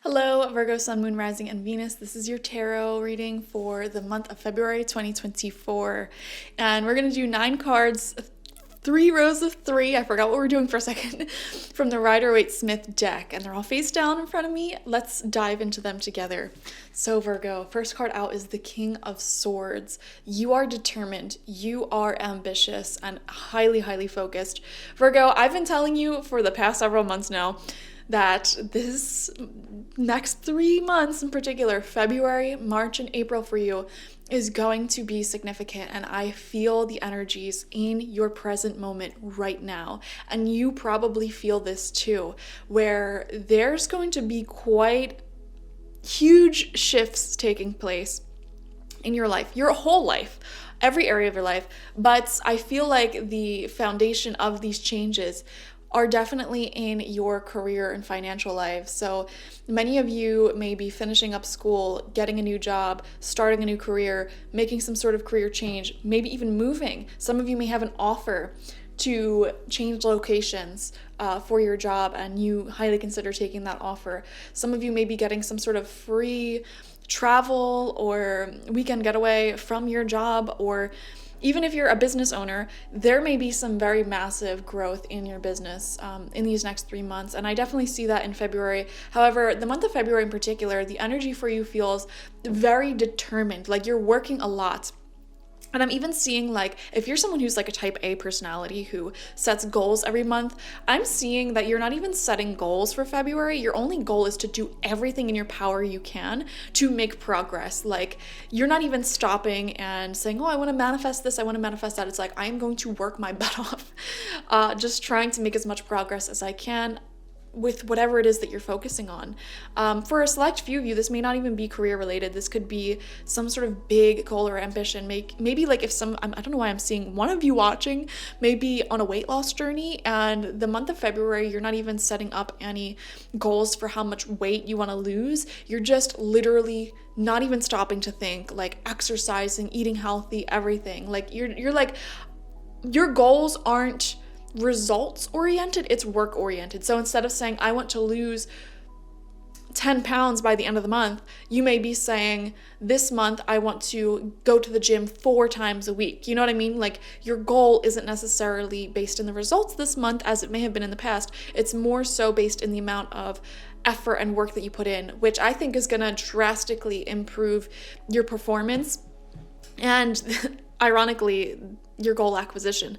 Hello, Virgo, Sun, Moon, Rising, and Venus. This is your tarot reading for the month of February 2024. And we're going to do 9 cards, 3 rows of 3. I forgot what we're doing for a second. From the Rider-Waite-Smith deck. And they're all face down in front of me. Let's dive into them together. So Virgo, first card out is the King of Swords. You are determined. You are ambitious and highly, highly focused. Virgo, I've been telling you for the past several months now that this next 3 months in particular, February, March, and April for you, is going to be significant. And I feel the energies in your present moment right now. And you probably feel this too, where there's going to be quite huge shifts taking place in your life, your whole life, every area of your life. But I feel like the foundation of these changes are definitely in your career and financial life. So many of you may be finishing up school, getting a new job, starting a new career, making some sort of career change, maybe even moving. Some of you may have an offer to change locations for your job, and you highly consider taking that offer. Some of you may be getting some sort of free travel or weekend getaway from your job, or even if you're a business owner, there may be some very massive growth in your business in these next 3 months. And I definitely see that in February. However, the month of February in particular, the energy for you feels very determined, like you're working a lot. And I'm even seeing, like, if you're someone who's like a type A personality who sets goals every month, I'm seeing that you're not even setting goals for February. Your only goal is to do everything in your power you can to make progress. Like, you're not even stopping and saying, oh, I want to manifest this, I want to manifest that. It's like, I'm going to work my butt off, just trying to make as much progress as I can with whatever it is that you're focusing on. For a select few of you, this may not even be career related. This could be some sort of big goal or ambition. Maybe like if I don't know why I'm seeing one of you watching, maybe on a weight loss journey, and the month of February, you're not even setting up any goals for how much weight you want to lose. You're just literally not even stopping to think, like exercising, eating healthy, everything. Like you're like, your goals aren't results oriented, it's work oriented. So instead of saying, I want to lose 10 pounds by the end of the month, you may be saying, this month I want to go to the gym 4 times a week. You know what I mean? Like, your goal isn't necessarily based in the results this month as it may have been in the past. It's more so based in the amount of effort and work that you put in, which I think is going to drastically improve your performance and ironically your goal acquisition,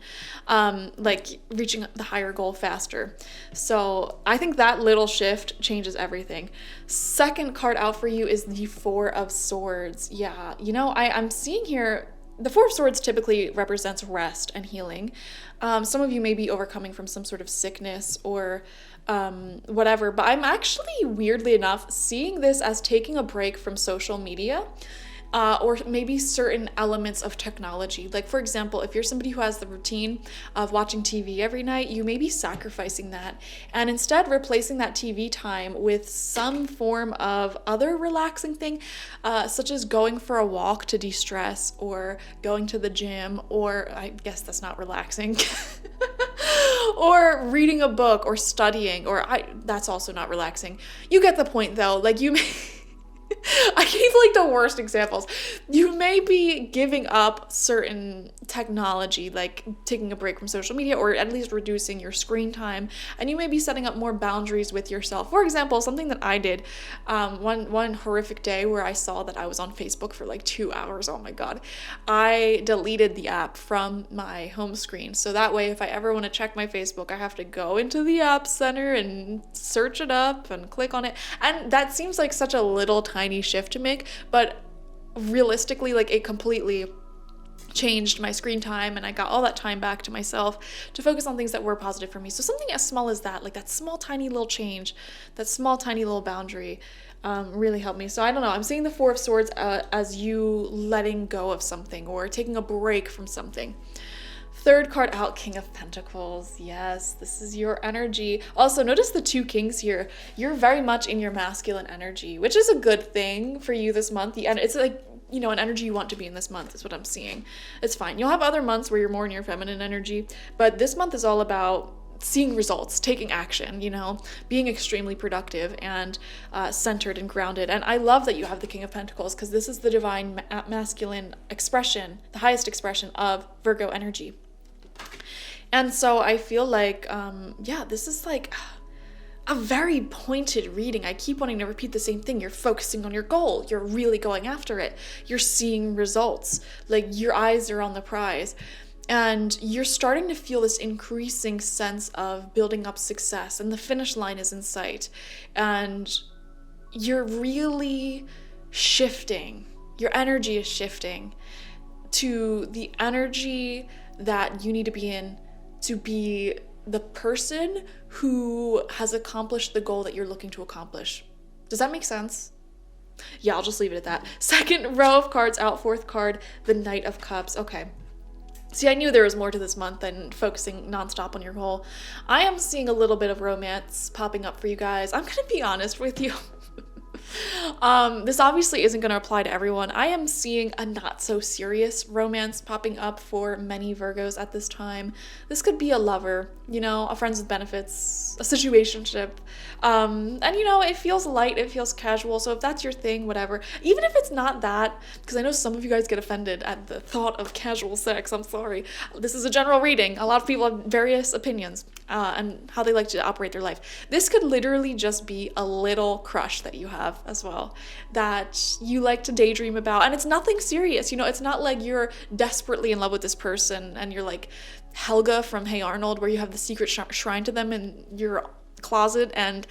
like reaching the higher goal faster. So I think that little shift changes everything. Second card out for you is the 4 of Swords. Yeah, I'm seeing here, the 4 of Swords typically represents rest and healing. Some of you may be overcoming from some sort of sickness or whatever, but I'm actually, weirdly enough, seeing this as taking a break from social media. Or maybe certain elements of technology. Like, for example, if you're somebody who has the routine of watching TV every night, you may be sacrificing that and instead replacing that TV time with some form of other relaxing thing, such as going for a walk to de-stress, or going to the gym, or I guess that's not relaxing, or reading a book, or studying, that's also not relaxing. You get the point though. Like, you may I gave like the worst examples. You may be giving up certain technology, like taking a break from social media, or at least reducing your screen time, and you may be setting up more boundaries with yourself. For example, something that I did one horrific day where I saw that I was on Facebook for like 2 hours. Oh my god. I deleted the app from my home screen, so that way if I ever want to check my Facebook, I have to go into the app center and search it up and click on it. And that seems like such a little tiny shift to make, but realistically, like, it completely changed my screen time, and I got all that time back to myself to focus on things that were positive for me. So something as small as that, like that small tiny little change, that small tiny little boundary, really helped me. So I don't know, I'm seeing the 4 of Swords as you letting go of something or taking a break from something. Third card out, King of Pentacles. Yes, this is your energy. Also, notice the 2 kings here. You're very much in your masculine energy, which is a good thing for you this month. It's like, an energy you want to be in this month is what I'm seeing. It's fine. You'll have other months where you're more in your feminine energy, but this month is all about seeing results, taking action, being extremely productive and centered and grounded. And I love that you have the King of Pentacles, because this is the divine masculine expression, the highest expression of Virgo energy. And so I feel like, this is like a very pointed reading. I keep wanting to repeat the same thing. You're focusing on your goal. You're really going after it. You're seeing results. Like, your eyes are on the prize. And you're starting to feel this increasing sense of building up success, and the finish line is in sight. And you're really shifting. Your energy is shifting to the energy that you need to be in to be the person who has accomplished the goal that you're looking to accomplish. Does that make sense? Yeah, I'll just leave it at that. Second row of cards out, fourth card, the Knight of Cups. Okay. See, I knew there was more to this month than focusing nonstop on your goal. I am seeing a little bit of romance popping up for you guys. I'm going to be honest with you. This obviously isn't going to apply to everyone. I am seeing a not so serious romance popping up for many Virgos at this time. This could be a lover, a friends with benefits, a situationship. And it feels light, it feels casual. So if that's your thing, whatever. Even if it's not that, because I know some of you guys get offended at the thought of casual sex. I'm sorry. This is a general reading. A lot of people have various opinions and how they like to operate their life. This could literally just be a little crush that you have as well, that you like to daydream about. And it's nothing serious. It's not like you're desperately in love with this person and you're like Helga from Hey Arnold, where you have the secret shrine to them in your closet and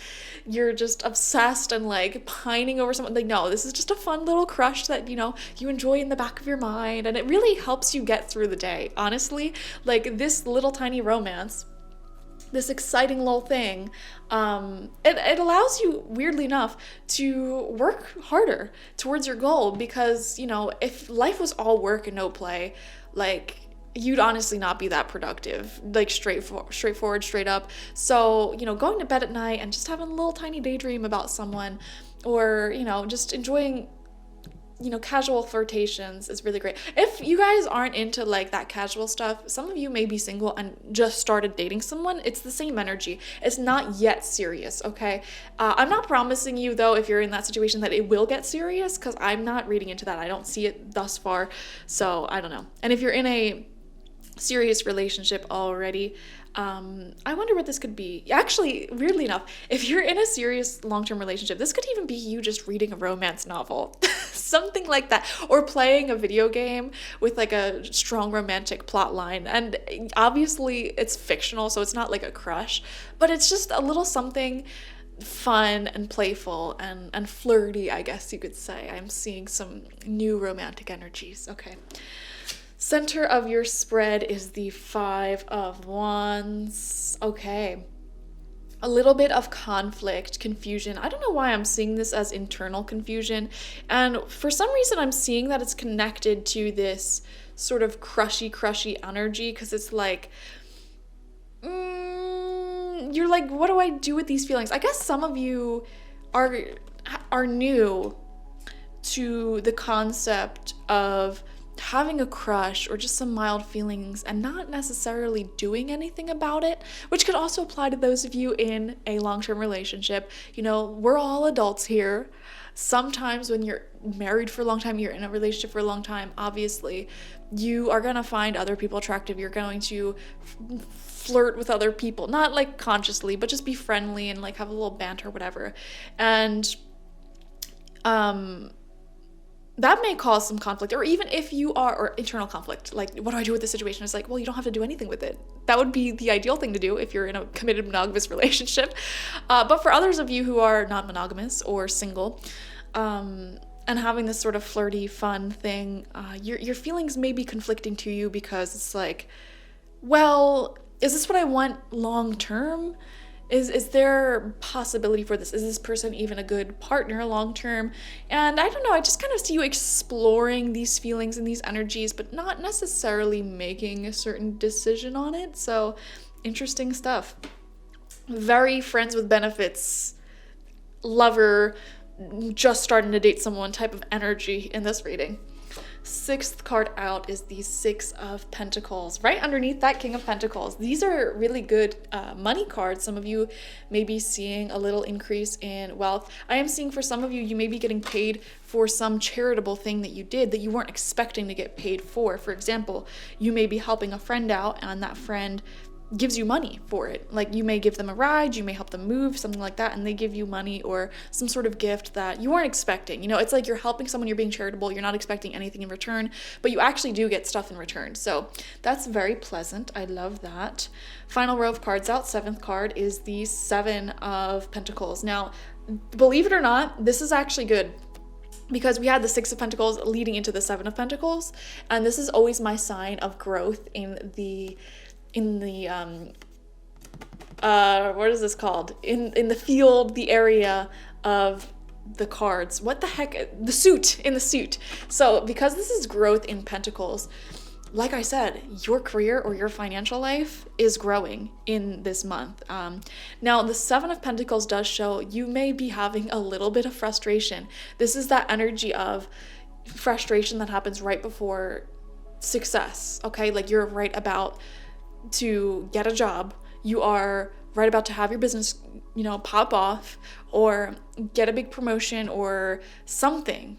you're just obsessed and like pining over someone. Like, no, this is just a fun little crush that you enjoy in the back of your mind, and it really helps you get through the day. Honestly, like, this little tiny romance, this exciting little thing, it allows you, weirdly enough, to work harder towards your goal, because if life was all work and no play, like, you'd honestly not be that productive, like straightforward, straight up. So, going to bed at night and just having a little tiny daydream about someone, or, just enjoying, casual flirtations is really great. If you guys aren't into like that casual stuff, some of you may be single and just started dating someone. It's the same energy. It's not yet serious, okay? I'm not promising you, though, if you're in that situation, that it will get serious, because I'm not reading into that. I don't see it thus far, so I don't know. And if you're in a serious relationship already, I wonder what this could be. Actually, weirdly enough, if you're in a serious long-term relationship, this could even be you just reading a romance novel. Something like that. Or playing a video game with like a strong romantic plot line. And obviously it's fictional, so it's not like a crush, but it's just a little something fun and playful and flirty, I guess you could say. I'm seeing some new romantic energies. Okay. Center of your spread is the Five of Wands. Okay. A little bit of conflict, confusion. I don't know why I'm seeing this as internal confusion. And for some reason, I'm seeing that it's connected to this sort of crushy energy, because it's like, you're like, what do I do with these feelings? I guess some of you are new to the concept of having a crush or just some mild feelings and not necessarily doing anything about it, which could also apply to those of you in a long-term relationship. We're all adults here. Sometimes when you're married for a long time, you're in a relationship for a long time, obviously, you are going to find other people attractive. You're going to flirt with other people, not like consciously, but just be friendly and like have a little banter, whatever. And that may cause some conflict, or even if you are, or internal conflict, like, what do I do with this situation? It's like, well, you don't have to do anything with it. That would be the ideal thing to do if you're in a committed monogamous relationship. But for others of you who are not monogamous or single, and having this sort of flirty, fun thing, your feelings may be conflicting to you, because it's like, well, is this what I want long term? Is there possibility for this? Is this person even a good partner long term? And I don't know, I just kind of see you exploring these feelings and these energies, but not necessarily making a certain decision on it. So interesting stuff. Very friends with benefits, lover, just starting to date someone type of energy in this reading. Sixth card out is the Six of Pentacles, right underneath that King of Pentacles. These are really good money cards. Some of you may be seeing a little increase in wealth. I am seeing for some of you, you may be getting paid for some charitable thing that you did that you weren't expecting to get paid for. For example, you may be helping a friend out and that friend gives you money for it. Like you may give them a ride, you may help them move, something like that, and they give you money or some sort of gift that you weren't expecting. You know, it's like you're helping someone, you're being charitable, you're not expecting anything in return, but you actually do get stuff in return. So that's very pleasant. I love that. Final row of cards out, seventh card is the Seven of Pentacles. Now, believe it or not, this is actually good, because we had the Six of Pentacles leading into the Seven of Pentacles, and this is always my sign of growth in the what is this called? In the field, the area of the cards. What the heck? In the suit. So because this is growth in Pentacles, like I said, your career or your financial life is growing in this month. Now, the Seven of Pentacles does show you may be having a little bit of frustration. This is that energy of frustration that happens right before success, okay? Like you're right about to get a job, you are right about to have your business, you know, pop off or get a big promotion or something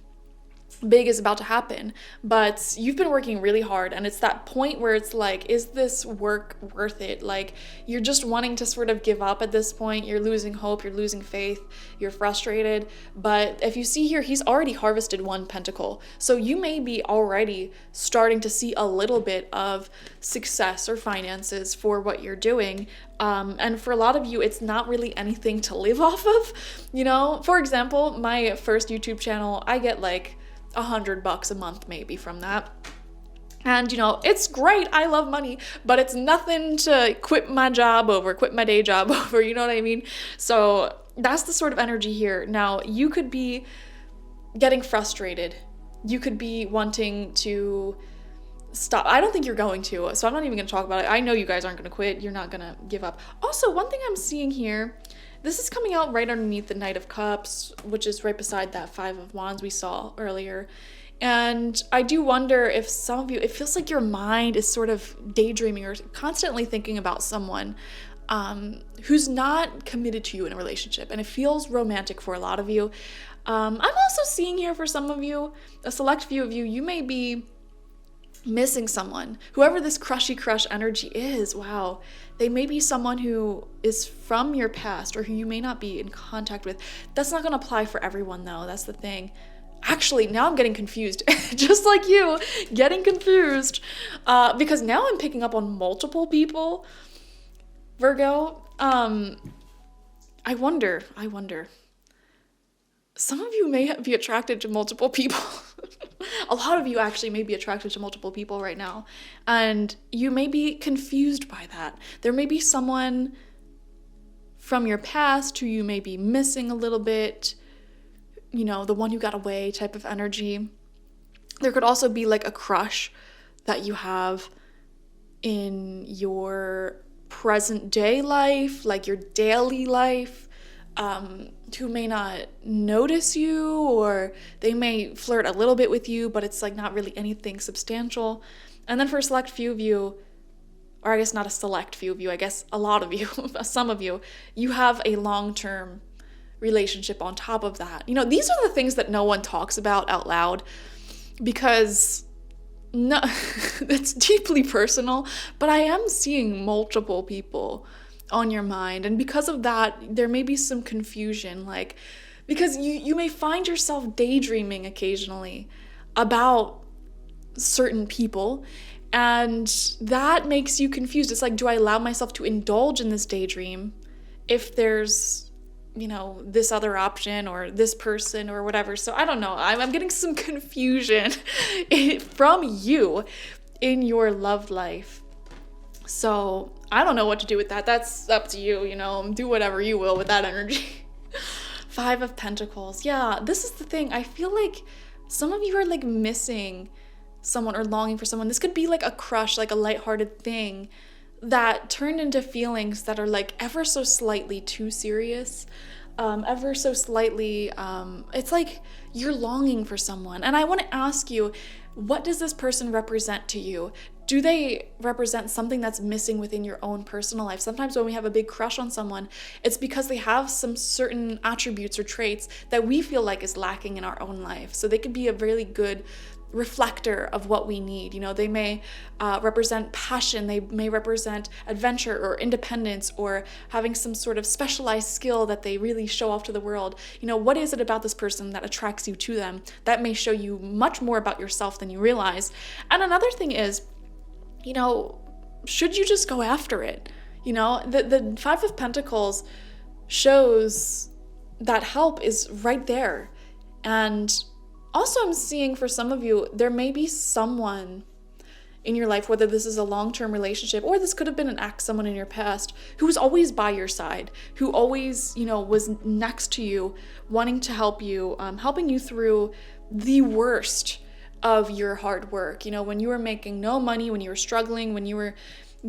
big is about to happen, but you've been working really hard, and it's that point where it's like, is this work worth it? Like you're just wanting to sort of give up at this point. You're losing hope, you're losing faith, you're frustrated. But if you see here, he's already harvested one pentacle, so you may be already starting to see a little bit of success or finances for what you're doing. And for a lot of you, it's not really anything to live off of. You know, for example, my first YouTube channel, I get like $100 a month maybe from that. And you know, it's great. I love money, but it's nothing to quit my day job over, you know what I mean? So that's the sort of energy here. Now, you could be getting frustrated. You could be wanting to stop. I don't think you're going to, so I'm not even going to talk about it. I know you guys aren't going to quit. You're not going to give up. Also, one thing I'm seeing here, this is coming out right underneath the Knight of Cups, which is right beside that Five of Wands we saw earlier. And I do wonder if some of you, it feels like your mind is sort of daydreaming or constantly thinking about someone who's not committed to you in a relationship. And it feels romantic for a lot of you. I'm also seeing here for some of you, a select few of you, you may be missing someone. Whoever this crushy crush energy is, wow, they may be someone who is from your past or who you may not be in contact with. That's not going to apply for everyone though. That's the thing. Actually, now I'm getting confused, just like you, getting confused, because now I'm picking up on multiple people. Virgo, I wonder. Some of you may be attracted to multiple people. A lot of you actually may be attracted to multiple people right now, and you may be confused by that. There may be someone from your past who you may be missing a little bit, you know, the one who got away type of energy. There could also be like a crush that you have in your present day life, like your daily life, who may not notice you, or they may flirt a little bit with you, but it's like not really anything substantial. And then for a select few of you, or I guess not a select few of you, I guess a lot of you, some of you, you have a long-term relationship on top of that. You know, these are the things that no one talks about out loud, because no, it's deeply personal, but I am seeing multiple people on your mind, and because of that there may be some confusion, like because you may find yourself daydreaming occasionally about certain people, and that makes you confused. It's like, do I allow myself to indulge in this daydream if there's, you know, this other option or this person or whatever? So I don't know, I'm getting some confusion from you in your love life. So I don't know what to do with that. That's up to you, you know, do whatever you will with that energy. Five of Pentacles. Yeah, this is the thing. I feel like some of you are like missing someone or longing for someone. This could be like a crush, like a lighthearted thing that turned into feelings that are like ever so slightly too serious. ever so slightly. It's like you're longing for someone. And I want to ask you, what does this person represent to you? Do they represent something that's missing within your own personal life? Sometimes when we have a big crush on someone, it's because they have some certain attributes or traits that we feel like is lacking in our own life. So they could be a really good reflector of what we need. You know, they may represent passion, they may represent adventure or independence, or having some sort of specialized skill that they really show off to the world. You know, what is it about this person that attracts you to them? That may show you much more about yourself than you realize. And another thing is, you know, should you just go after it? You know, the Five of Pentacles shows that help is right there. And also, I'm seeing for some of you, there may be someone in your life, whether this is a long-term relationship or this could have been an ex, someone in your past, who was always by your side, who always, you know, was next to you, wanting to help you, helping you through the worst of your hard work. You know, when you were making no money, when you were struggling, when you were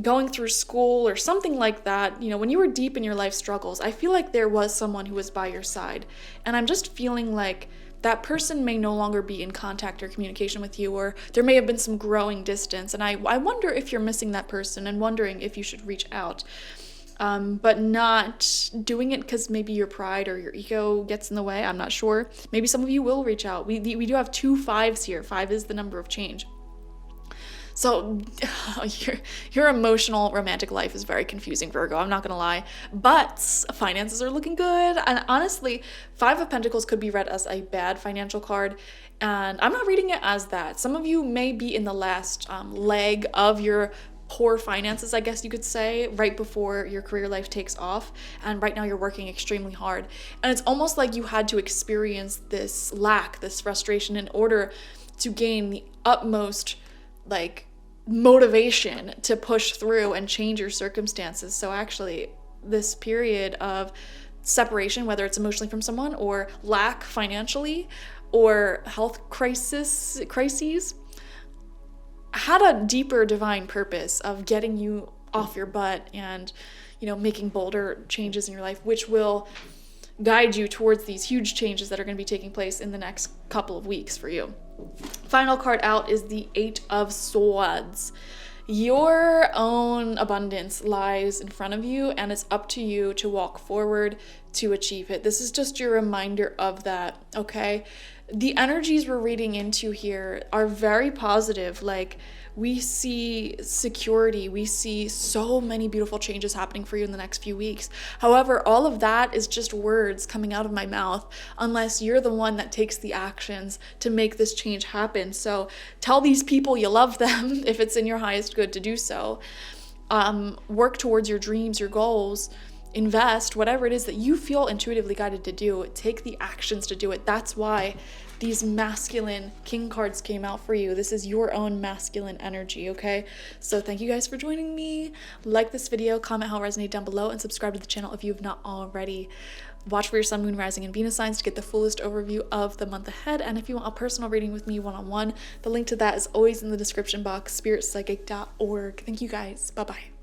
going through school or something like that, you know, when you were deep in your life struggles, I feel like there was someone who was by your side. And I'm just feeling like that person may no longer be in contact or communication with you, or there may have been some growing distance. And I wonder if you're missing that person and wondering if you should reach out, but not doing it because maybe your pride or your ego gets in the way. I'm not sure. Maybe some of you will reach out. We do have 2 5s here. 5 is the number of change. So your emotional romantic life is very confusing, Virgo, I'm not gonna lie, but finances are looking good. And honestly, Five of Pentacles could be read as a bad financial card, and I'm not reading it as that. Some of you may be in the last leg of your poor finances, I guess you could say, right before your career life takes off, and right now you're working extremely hard. And it's almost like you had to experience this lack, this frustration, in order to gain the utmost, like, motivation to push through and change your circumstances. So actually, this period of separation, whether it's emotionally from someone or lack financially or health crises, had a deeper divine purpose of getting you off your butt and, you know, making bolder changes in your life, which will guide you towards these huge changes that are going to be taking place in the next couple of weeks for you. Final card out is the Eight of Swords. Your own abundance lies in front of you, and it's up to you to walk forward to achieve it. This is just your reminder of that, okay? The energies we're reading into here are very positive. Like, we see security, we see so many beautiful changes happening for you in the next few weeks. However, all of that is just words coming out of my mouth unless you're the one that takes the actions to make this change happen. So tell these people you love them if it's in your highest good to do so. Work towards your dreams, your goals. Invest, whatever it is that you feel intuitively guided to do, take the actions to do it. That's why these masculine king cards came out for you. This is your own masculine energy, okay? So thank you guys for joining me. Like this video, comment how it resonated down below, and subscribe to the channel if you have not already. Watch for your sun, moon, rising, and Venus signs to get the fullest overview of the month ahead. And if you want a personal reading with me one-on-one, the link to that is always in the description box, spiritpsychic.org. Thank you guys. Bye-bye.